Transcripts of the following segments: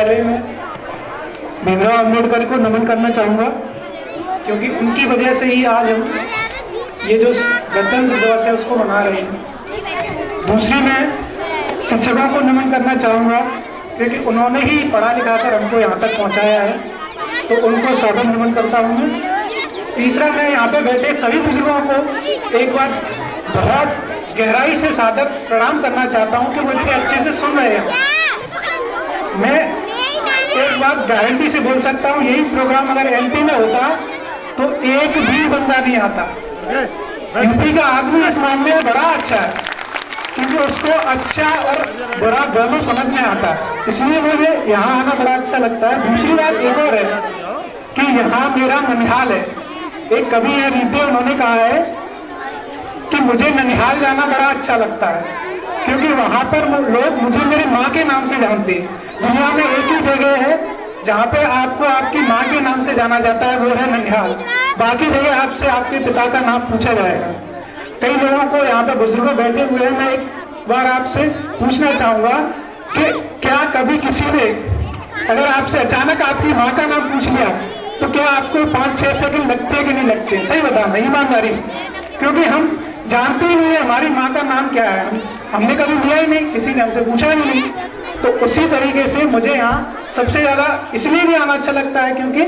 पहले मैं भीमराव अम्बेडकर को नमन करना चाहूँगा, क्योंकि उनकी वजह से ही आज हम ये जो गणतंत्र दिवस है उसको मना रहे हैं। दूसरी मैं शिक्षकों को नमन करना चाहूँगा, क्योंकि उन्होंने ही पढ़ा लिखा कर हमको यहाँ तक पहुँचाया है, तो उनको सादर नमन करता हूँ मैं। तीसरा मैं यहाँ पे बैठे सभी बुजुर्गों को एक बार बहुत गहराई से सादर प्रणाम करना चाहता हूँ कि वो इतने अच्छे से सुन रहे हैं। मैं एक बात गारंटी से बोल सकता हूँ, यही प्रोग्राम अगर एमपी में होता तो एक भी बंदा नहीं आता। यूपी का आदमी इस मामले में बड़ा अच्छा है, क्योंकि उसको अच्छा और बुरा दोनों समझ में आता है, इसलिए मुझे यहाँ आना बड़ा अच्छा लगता है। दूसरी बात एक और है कि यहाँ मेरा ननिहाल है। एक कवि है रीते, उन्होंने कहा है कि मुझे ननिहाल जाना बड़ा अच्छा लगता है, क्योंकि वहां पर लोग मुझे मेरी माँ के नाम से जानते हैं। दुनिया में एक ही जगह है जहाँ पे आपको आपकी माँ के नाम से जाना जाता है, वो है ननिहाल। बाकी जगह आपसे आपके पिता का नाम पूछा जाएगा। कई लोगों को यहाँ पे बुजुर्ग बैठे हुए हैं, मैं एक बार आपसे पूछना चाहूंगा कि क्या कभी किसी ने अगर आपसे अचानक आपकी माँ का नाम पूछ लिया तो क्या आपको 5-6 सेकंड लगते हैं कि नहीं लगते? सही बताना ईमानदारी से, क्योंकि हम जानते ही नहीं है हमारी माँ का नाम क्या है। हमने कभी लिया ही नहीं, किसी ने हमसे पूछा ही नहीं। तो उसी तरीके से मुझे यहाँ सबसे ज्यादा इसलिए भी आना अच्छा लगता है क्योंकि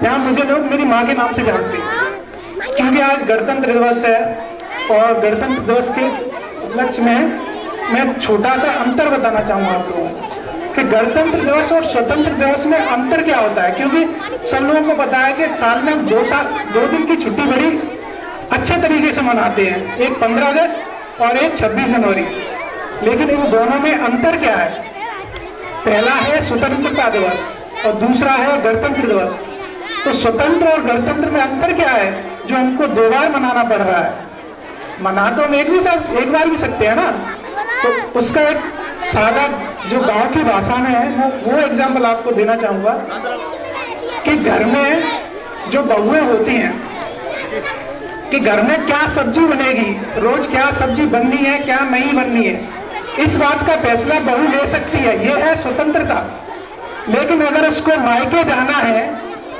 यहाँ मुझे लोग मेरी माँ के नाम से जानते हैं। क्योंकि आज गणतंत्र दिवस है और गणतंत्र दिवस के उपलक्ष्य में मैं छोटा सा अंतर बताना चाहूँगा आप लोगों को कि गणतंत्र दिवस और स्वतंत्र दिवस में अंतर क्या होता है। क्योंकि सब लोगों को पता है कि साल में 2 दिन की छुट्टी बड़ी अच्छे तरीके से मनाते हैं, एक 15 अगस्त और एक 26 जनवरी। लेकिन इन दोनों में अंतर क्या है? पहला है स्वतंत्रता दिवस और दूसरा है गणतंत्र दिवस। तो स्वतंत्र और गणतंत्र में अंतर क्या है जो हमको 2 बार मनाना पड़ रहा है? मना तो हम एक बार भी सकते हैं ना। तो उसका एक सादा जो गांव की भाषा में है वो एग्जाम्पल आपको देना चाहूंगा कि घर में जो बहुएं होती हैं कि घर में क्या सब्जी बनेगी, रोज क्या सब्जी बननी है क्या नहीं बननी है, इस बात का फैसला बहू ले सकती है, ये है स्वतंत्रता। लेकिन अगर उसको मायके जाना है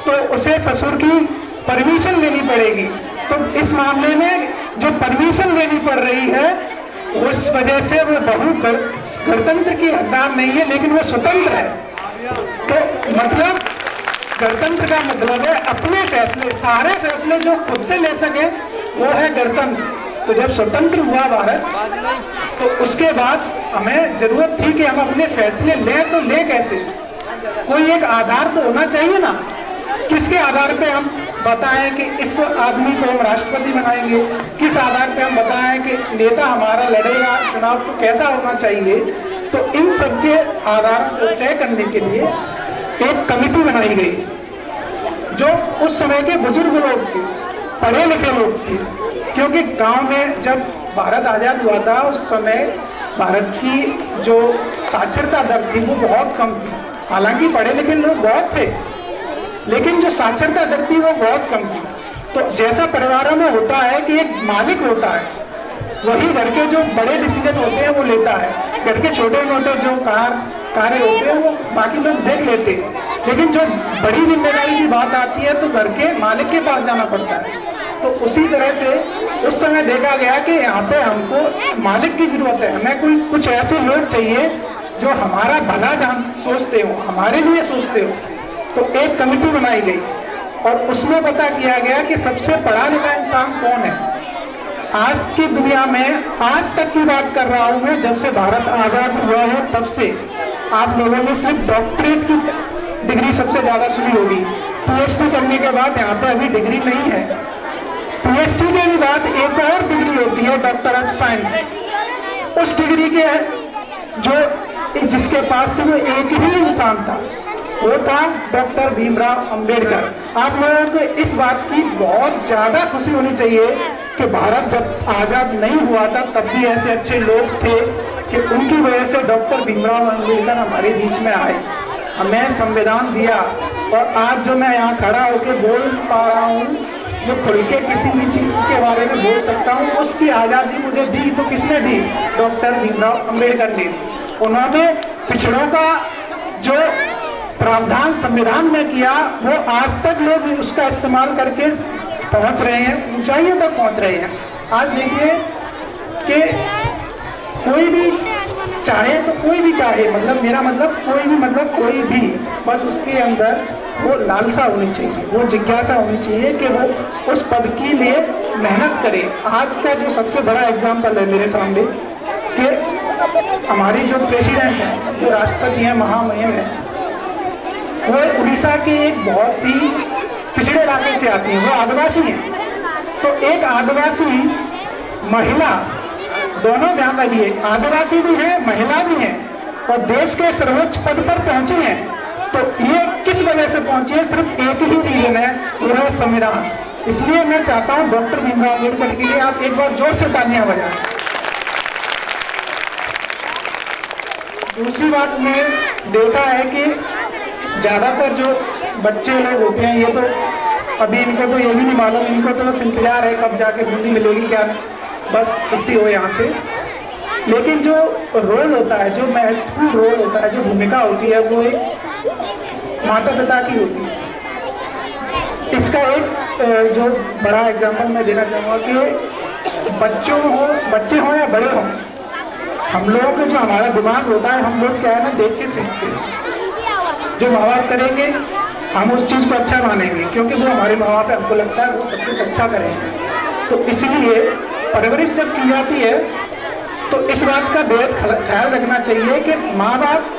तो उसे ससुर की परमिशन लेनी पड़ेगी। तो इस मामले में जो परमिशन लेनी पड़ रही है उस वजह से वो बहू गणतंत्र की हकदार नहीं है, लेकिन वो स्वतंत्र है। तो मतलब गणतंत्र का मतलब है अपने फैसले, सारे फैसले जो खुद से ले सके वो है गणतंत्र। तो जब स्वतंत्र हुआ भारत तो उसके बाद हमें जरूरत थी कि हम अपने फैसले लें, तो ले कैसे? कोई एक आधार तो होना चाहिए ना। किसके आधार पे हम बताएं कि इस आदमी को हम राष्ट्रपति बनाएंगे, किस आधार पे हम बताएं कि नेता हमारा लड़ेगा चुनाव तो कैसा होना चाहिए। तो इन सब के आधार को तय करने के लिए एक कमेटी बनाई गई, जो उस समय के बुजुर्ग लोग थे, पढ़े लिखे लोग थे। क्योंकि गांव में जब भारत आजाद हुआ था उस समय भारत की जो साक्षरता दर थी वो बहुत कम थी। हालांकि पढ़े लिखे लोग बहुत थे, लेकिन जो साक्षरता दर थी वो बहुत कम थी। तो जैसा परिवारों में होता है कि एक मालिक होता है, वही घर के जो बड़े डिसीजन होते हैं वो लेता है। घर के छोटे मोटे जो कार्य होते हैं वो बाकी लोग देख लेते हैं, लेकिन जो बड़ी जिम्मेदारी की बात आती है तो घर के मालिक के पास जाना पड़ता है। तो उसी तरह से उस समय देखा गया कि यहाँ पे हमको मालिक की जरूरत है, हमें कुछ ऐसे लोग चाहिए जो हमारा भला सोचते हो, हमारे लिए सोचते हो। तो एक कमेटी बनाई गई और उसमें पता किया गया कि सबसे पढ़ा लिखा इंसान कौन है। आज की दुनिया में, आज तक की बात कर रहा हूं मैं, जब से भारत आजाद हुआ है तब से आप लोगों ने सिर्फ डॉक्टरेट की डिग्री सबसे ज्यादा सुनी होगी। पीएचडी करने के बाद यहाँ पे अभी डिग्री नहीं है। पीएचडी के भी बाद एक और डिग्री होती है, डॉक्टर ऑफ साइंस। उस डिग्री के जो जिसके पास थे वो एक ही इंसान था, वो था डॉक्टर भीमराव अंबेडकर। आप लोगों को इस बात की बहुत ज्यादा खुशी होनी चाहिए कि भारत जब आजाद नहीं हुआ था तब भी ऐसे अच्छे लोग थे कि उनकी वजह से डॉक्टर भीमराव अंबेडकर हमारे बीच में आए, हमें संविधान दिया। और आज जो मैं यहाँ खड़ा होकर बोल पा रहा हूँ, जो खुल के किसी भी चीज के बारे में बोल सकता हूँ, उसकी आजादी मुझे दी तो किसने दी? डॉक्टर भीमराव अंबेडकर ने। उन्होंने पिछड़ों का जो प्रावधान संविधान में किया, वो आज तक लोग उसका इस्तेमाल करके पहुंच रहे हैं, ऊंचाइयों तक पहुंच रहे हैं। आज देखिए कि कोई भी चाहे तो कोई भी चाहे, मतलब मेरा मतलब कोई भी, मतलब कोई भी, बस उसके अंदर वो लालसा होनी चाहिए, वो जिज्ञासा होनी चाहिए कि वो उस पद के लिए मेहनत करे। आज का जो सबसे बड़ा एग्जाम्पल है मेरे सामने कि हमारी जो प्रेसिडेंट है, जो राष्ट्रपति हैं, महामहिम है, वो उड़ीसा के एक बहुत ही पिछड़े इलाके से आती हैं, वो आदिवासी हैं। तो एक आदिवासी महिला, दोनों ध्यान रखिए, आदिवासी भी है, महिला भी है, और देश के सर्वोच्च पद पर पहुंचे हैं। तो ये किस वजह से पहुंचे हैं? सिर्फ एक ही रीजन है, वो है संविधान। इसलिए मैं चाहता हूं डॉक्टर भीमराव अम्बेडकर के लिए आप एक बार जोर से तालियां बजाएं। दूसरी बात मैं देखा है कि ज्यादातर जो बच्चे लोग होते हैं, ये तो अभी इनको तो ये भी नहीं मालूम, इनको तो बस इंतजार है कब जाके बूंदी मिलेगी, क्या बस छुट्टी हो यहाँ से। लेकिन जो रोल होता है, जो महत्वपूर्ण रोल होता है, जो भूमिका होती है, वो एक माता पिता की होती है। इसका एक जो बड़ा एग्जाम्पल मैं देना चाहूँगा कि बच्चे हों या बड़े हों, हम लोगों का जो हमारा दिमाग होता है, हम लोग क्या है ना, देख के सीखते हैं। जो माँ बाप करेंगे हम उस चीज़ को अच्छा मानेंगे, क्योंकि वो हमारे माँ बाप है, हमको लगता है वो सब कुछ अच्छा करेंगे। तो इसलिए परवरिश जब की जाती है तो इस बात का बेहद ख्याल रखना चाहिए कि माँ बाप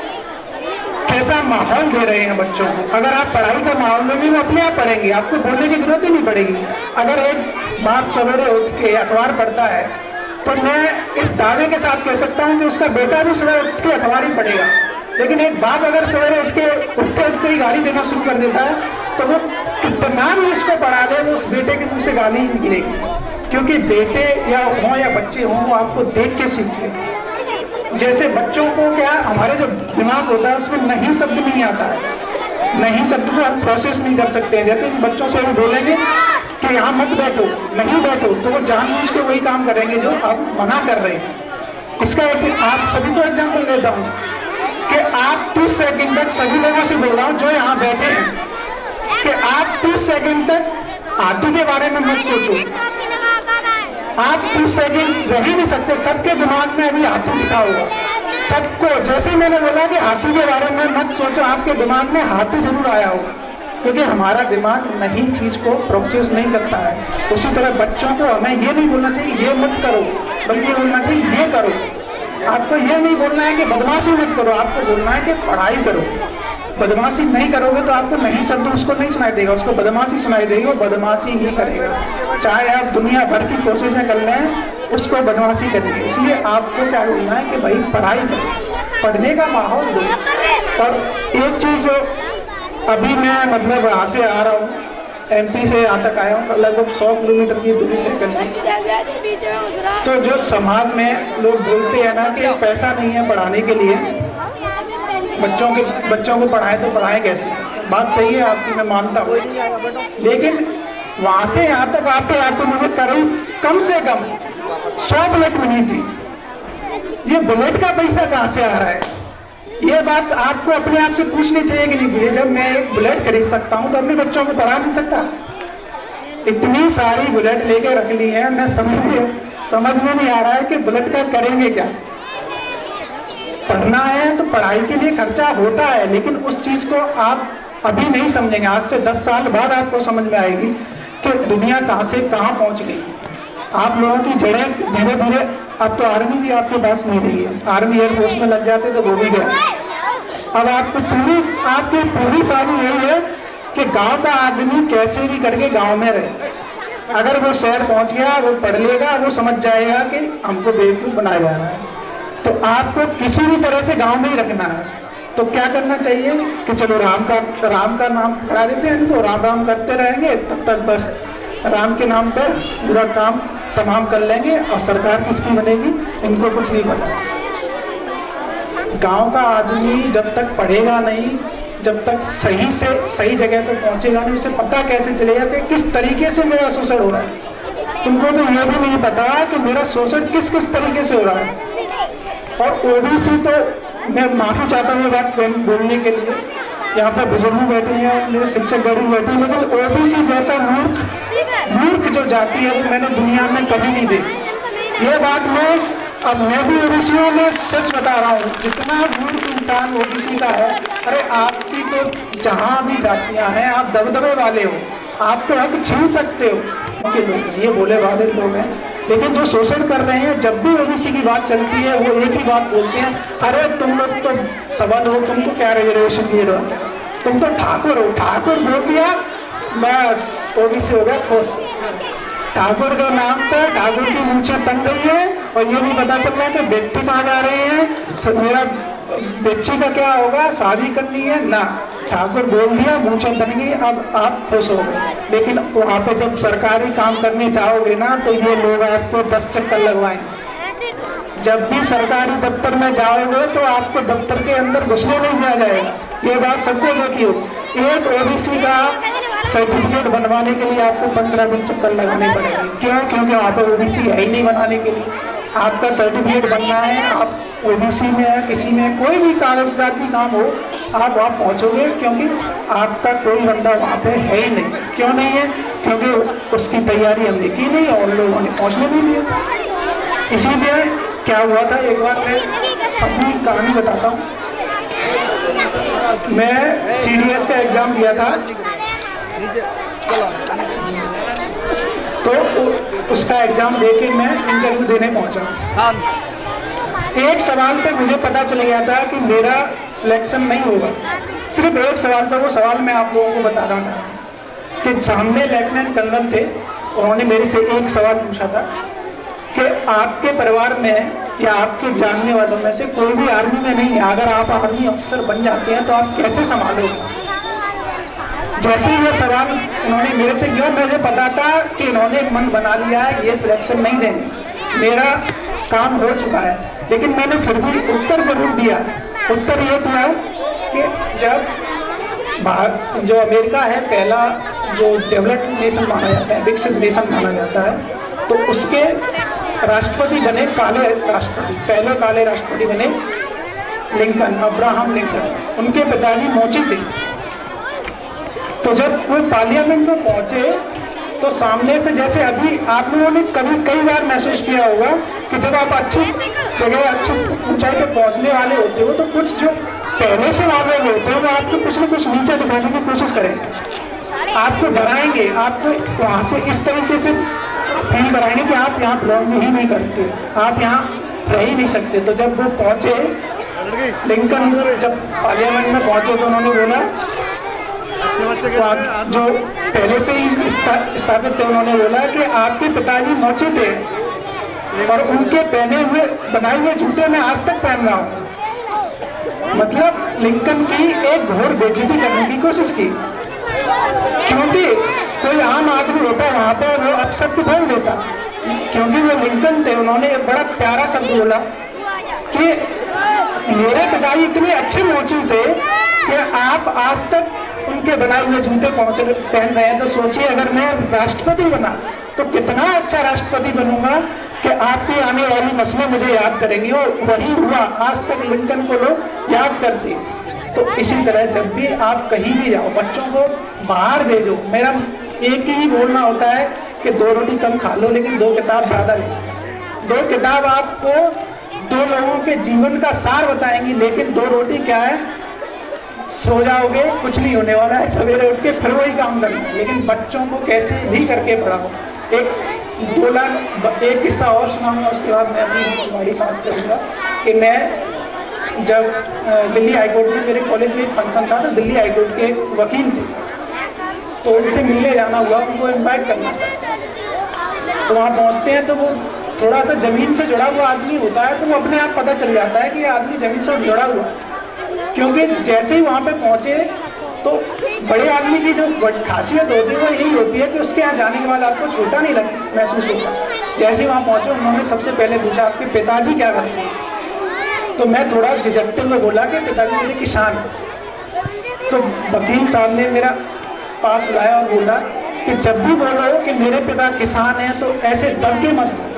कैसा माहौल दे रहे हैं बच्चों को। अगर आप पढ़ाई का माहौल में भी, वो अपने आप पढ़ेंगे, आपको बोलने की जरूरत ही नहीं पड़ेगी। अगर एक बाप सवेरे उठ के अखबार पढ़ता है तो मैं इस दावे के साथ कह सकता हूँ कि उसका बेटा भी सवेरे उठ के अखबार ही पढ़ेगा। लेकिन एक बाप अगर सवेरे उठते ही गाली देना शुरू कर देता है तो वो कितना भी इसको पढ़ा ले, वो उस बेटे के मुंह से गाली ही निकलेगी। क्योंकि बेटे या हों या बच्चे हों, वो आपको देख के सीखते हैं। जैसे बच्चों को क्या, हमारे जो दिमाग होता है उसमें नहीं शब्द नहीं आता है, नहीं शब्द को हम प्रोसेस नहीं कर सकते हैं। जैसे बच्चों से हम बोलेंगे कि यहाँ मत बैठो, नहीं बैठो, तो वो जानबूझ के वही काम करेंगे जो आप मना कर रहे हैं। इसका एक आप सभी को एग्जाम्पल देता हूँ कि आप 30 सेकंड तक, सभी लोगों से बोल रहा हूँ जो यहाँ बैठे हैं, कि आप 30 सेकंड तक हाथी के बारे में मत सोचो। आप 30 सेकंड रह ही नहीं सकते, सबके दिमाग में अभी हाथी दिखा होगा सबको। जैसे मैंने बोला कि हाथी के बारे में मत सोचो, आपके दिमाग में हाथी जरूर आया होगा, क्योंकि हमारा दिमाग नई चीज को प्रोसेस नहीं करता है। उसी तरह बच्चों को हमें ये नहीं बोलना चाहिए ये मत करो, बल्कि बोलना चाहिए ये करो। आपको ये नहीं बोलना है कि बदमाशी मत करो, आपको बोलना है कि पढ़ाई करो। बदमाशी नहीं करोगे तो आपको नहीं शब्द उसको नहीं सुनाई देगा, उसको बदमाशी सुनाई देगी, वो बदमाशी ही करेगा। चाहे आप दुनिया भर की कोशिशें कर लें, उसको बदमाशी करेंगे। इसलिए आपको क्या बोलना है कि भाई पढ़ाई करो, पढ़ने का माहौल दो। और एक चीज, अभी मैं मतलब यहाँ से आ रहा हूँ, MP से यहाँ तक आया हूँ, लगभग 100 किलोमीटर की दूरी तय करनी। तो जो समाज में लोग बोलते हैं ना कि पैसा नहीं है पढ़ाने के लिए, बच्चों को पढ़ाएं तो पढ़ाएं कैसे, बात सही है आपकी, मैं मानता हूँ। लेकिन वहाँ से यहाँ तक आते मुझे करीब कम से कम 100 बुलेट मिली थी। ये बुलेट का पैसा कहाँ से आ रहा है? ये बात आपको अपने आप से पूछनी चाहिए कि नहीं भैया, जब मैं एक बुलेट खरीद सकता हूँ तो अपने बच्चों को पढ़ा नहीं सकता? इतनी सारी बुलेट लेके रख ली है, मैं समझ में नहीं आ रहा है कि बुलेट का करेंगे क्या। पढ़ना है तो पढ़ाई के लिए खर्चा होता है, लेकिन उस चीज को आप अभी नहीं समझेंगे। आज से 10 साल बाद आपको समझ में आएगी कि दुनिया कहाँ से कहाँ पहुँच गई। आप लोगों की जड़ें धीरे धीरे, अब तो आर्मी भी आपके पास नहीं रही है, आर्मी एयरफोर्स में लग जाते तो वो भी गया। अब आपकी पूरी सारी यही है कि गांव का आदमी कैसे भी करके गांव में रहे। अगर वो शहर पहुंच गया, वो पढ़ लेगा, वो समझ जाएगा कि हमको बेवकूफ बनाया जा रहा है। तो आपको किसी भी तरह से गांव में ही रखना है। तो क्या करना चाहिए कि चलो राम का नाम पढ़ा देते हैं, तो राम राम करते रहेंगे, तब तक बस राम के नाम पर पूरा काम तमाम कर लेंगे और सरकार किसकी बनेगी, इनको कुछ नहीं पता। गांव का आदमी जब तक पढ़ेगा नहीं, जब तक सही जगह पर पहुंचेगा नहीं, उसे पता कैसे चलेगा कि किस तरीके से मेरा शोषण हो रहा है। तुमको तो यह भी नहीं पता कि मेरा शोषण किस तरीके से हो रहा है। और ओबीसी तो मैं माफी चाहता हूँ बात बोलने के लिए, यहाँ पर बुजुर्ग बैठे हैं, मेरे शिक्षक बैठे बैठे, लेकिन ओबीसी जैसा मूर्ख जो जाति है वो मैंने दुनिया में कभी नहीं देखी। ये बात मैं भी ओबीसी में सच बता रहा हूँ, जितना मूर्ख इंसान ओबीसी का है, अरे आपकी तो जहाँ भी जातियाँ हैं आप दबदबे वाले हो, आप तो हक छीन सकते हो के लोग, ये बोले वाले लोग हैं। लेकिन जो शोषण कर रहे हैं, जब भी ओबीसी की बात चलती है वो एक ही बात बोलते हैं, अरे तुम लोग तो सबल हो, तुमको क्या रिजर्वेशन दिए दो, तुम तो ठाकुर हो। ठाकुर बोल दिया बस ओबीसी हो गया खुश। ठाकुर का नाम था, ठाकुर की मूंछें तन गई है और ये भी पता चल रहा है कि व्यक्ति कहाँ जा रहे हैं, मेरा बच्ची का क्या होगा, शादी करनी है ना, ठाकुर बोल दिया मूंछें तन गई, अब आप खुश हो गए। लेकिन वहाँ पे जब सरकारी काम करने जाओगे ना तो ये लोग आपको 10 चक्कर लगवाएंगे। जब भी सरकारी दफ्तर में जाओगे तो आपको दफ्तर के अंदर घुसने नहीं दिया जाएगा, ये बात सबको देखिए। एक ओबीसी का सर्टिफिकेट बनवाने के लिए आपको 15 दिन चक्कर लगाने पड़ेंगे। क्यों? क्योंकि वहाँ पर ओबीसी है ही नहीं बनाने के लिए। आपका सर्टिफिकेट बनना है, आप ओबीसी में है, किसी में कोई भी कागजाती काम हो, आप वहाँ पहुँचोगे, क्योंकि आपका कोई बंदा वहाँ पे है ही नहीं। क्यों नहीं है? क्योंकि उसकी तैयारी हमने की नहीं और लोगों ने पहुँचने नहीं दिया। इसीलिए क्या हुआ था, एक बार मैं अपनी कहानी बताता हूँ। मैं CDS का एग्ज़ाम दिया था, तो उसका एग्ज़ाम देके मैं इंटरव्यू देने पहुंचा। एक सवाल पे मुझे पता चल गया था कि मेरा सिलेक्शन नहीं होगा। सिर्फ एक सवाल पर, वो सवाल मैं आप लोगों को बता रहा था कि सामने लेफ्टिनेंट कर्नल थे, उन्होंने मेरे से एक सवाल पूछा था कि आपके परिवार में या आपके जानने वालों में से कोई भी आर्मी में नहीं है, अगर आप आर्मी अफसर बन जाते हैं तो आप कैसे संभालोगे। जैसे ये सवाल उन्होंने मेरे से किया, मुझे पता था कि इन्होंने मन बना लिया है ये सिलेक्शन नहीं देंगे, मेरा काम हो चुका है। लेकिन मैंने फिर भी उत्तर जरूर दिया। उत्तर ये दिया कि जब जो अमेरिका है, पहला जो डेवलप्ड नेशन माना जाता है, विकसित नेशन माना जाता है, तो उसके राष्ट्रपति बने काले राष्ट्रपति, पहले काले राष्ट्रपति बने लिंकन, अब्राहम लिंकन। उनके पिताजी मोची थे। तो जब वो पार्लियामेंट में पहुंचे तो सामने से, जैसे अभी आप लोगों ने कई बार महसूस किया होगा कि जब आप अच्छी जगह, अच्छी ऊंचाई पे पहुंचने वाले होते हो तो कुछ जो पहले से वहां लोग होते हैं वो आपको कुछ न कुछ नीचे दिखाने की कोशिश करेंगे, आपको डराएंगे, आपको वहां से इस तरीके से फील कराएंगे कि आप यहाँ बिलोंग ही नहीं करते, आप यहाँ रह ही नहीं सकते। तो जब वो पहुंचे, लिंकन जब पार्लियामेंट में पहुंचे तो उन्होंने बोला, जो पहले से ही स्थापित थे, उन्होंने बोला कि आपके पिताजी मोचे थे और उनके पहने हुए बनाए हुए जूते मैं आज तक पहन रहा हूँ। मतलब लिंकन की एक घोर बेइज्जती करने की कोशिश की, क्योंकि कोई आम आदमी होता वहां पर वो अपशब्द बोल देता, क्योंकि वो लिंकन थे। उन्होंने एक बड़ा प्यारा शब्द बोला कि मेरे पिताजी इतने अच्छे मोची थे कि आप आज तक उनके बनाए हुए जूते पहन रहे हैं। तो सोचिए अगर मैं राष्ट्रपति बना तो कितना अच्छा राष्ट्रपति बनूंगा कि आपकी आने वाली नस्लें मुझे याद करेंगी। और वही हुआ, आज तक लिंकन को लोग याद करते। तो इसी तरह जब भी आप कहीं भी जाओ, बच्चों को बाहर भेजो, मेरा एक ही बोलना होता है कि 2 रोटी कम खा लो लेकिन 2 किताब ज़्यादा लो। 2 किताब आपको 2 लोगों के जीवन का सार बताएंगी, लेकिन 2 रोटी क्या है, सो जाओगे कुछ नहीं होने वाला है, सवेरे उठ के फिर वही काम करना है। लेकिन बच्चों को कैसे भी करके पढ़ाओ। एक किस्सा और सुनाऊंगा, उसके बाद मैं अपनी बड़ी बात करूँगा कि मैं जब दिल्ली हाईकोर्ट में, मेरे कॉलेज में एक फंक्शन था, तो दिल्ली हाईकोर्ट के एक वकील थे, तो उनसे मिलने जाना हुआ, उनको इन्वाइट करना था। तो वहाँ पहुँचते हैं तो वो थोड़ा सा ज़मीन से जुड़ा हुआ आदमी होता है, तो वो अपने आप पता चल जाता है कि ये आदमी ज़मीन से जुड़ा हुआ है। क्योंकि जैसे ही वहाँ पे पहुँचे तो बड़े आदमी की जो खासियत होती है वो यही होती है कि उसके यहाँ जाने के बाद आपको छोटा नहीं महसूस होता। जैसे ही वहाँ पहुँचे उन्होंने सबसे पहले पूछा आपके पिताजी क्या करते हैं। तो मैं थोड़ा झिझकते हुए बोला कि पिताजी मेरे किसान हैं। तो वकील साहब ने मेरा पास बुलाया और बोला कि जब भी बोलो कि मेरे पिता किसान हैं तो ऐसे डर के मत बोलो।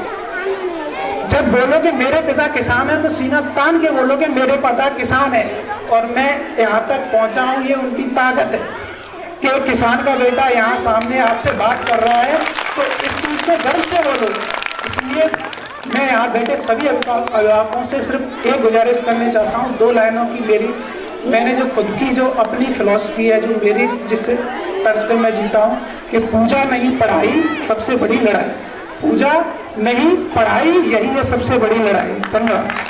जब बोलो कि मेरे पिता किसान हैं तो सीना तान के बोलो कि मेरे पिता किसान है। और मैं यहाँ तक पहुँचा हूँ, ये उनकी ताकत है कि एक किसान का बेटा यहाँ सामने आपसे बात कर रहा है, तो इस चीज़ को गर्व से बोलो। इसलिए मैं यहाँ बैठे सभी अभिभावकों से सिर्फ एक गुजारिश करना चाहता हूँ, 2 लाइनों की मेरी, मैंने जो खुद की जो अपनी फिलॉसफी है, जो मेरी जिस तर्ज पे मैं जीता हूँ कि पूजा नहीं पढ़ाई सबसे बड़ी लड़ाई, पूजा नहीं पढ़ाई, यही है सबसे बड़ी लड़ाई। धन्यवाद।